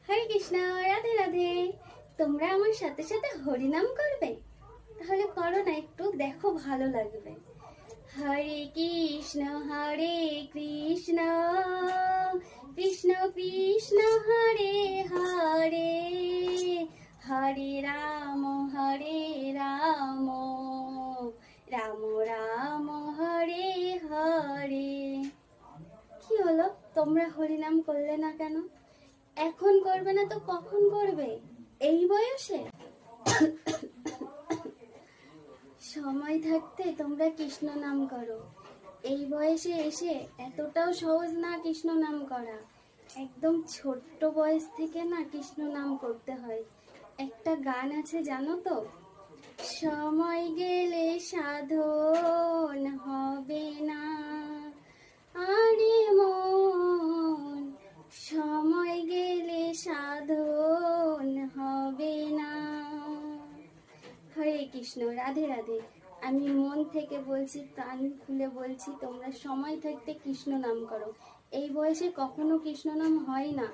হরে কৃষ্ণ, রাধে রাধে। তোমরা আমার সাথে সাথে হরিনাম করবে? তাহলে করো না, একটু দেখো, ভালো লাগবে। হরে কৃষ্ণ কৃষ্ণ কৃষ্ণ হরে হরে, হরে রাম রাম রাম হরে হরে। কি হলো, তোমরা হরিনাম করলে না কেন? এখন করবে না তো কখন করবে? এই বয়সে? সময় থাকতে তোমরা কৃষ্ণ নাম করো। এই বয়সে এসে এতটাও সহজ না কৃষ্ণ নাম করা। একদম ছোট্ট বয়স থেকে না কৃষ্ণ নাম করতে হয়। একটা গান আছে জানো তো? সময় গেলে সাধন হবে না, আরে মন, সময় গেলে সাধন হবে না। হরে কৃষ্ণ, রাধে রাধে। আমি মন থেকে বলছি, প্রাণ খুলে বলছি, তোমরা সময় থাকতে কৃষ্ণ নাম করো। এই বয়সে কখনো কৃষ্ণ নাম হয় না।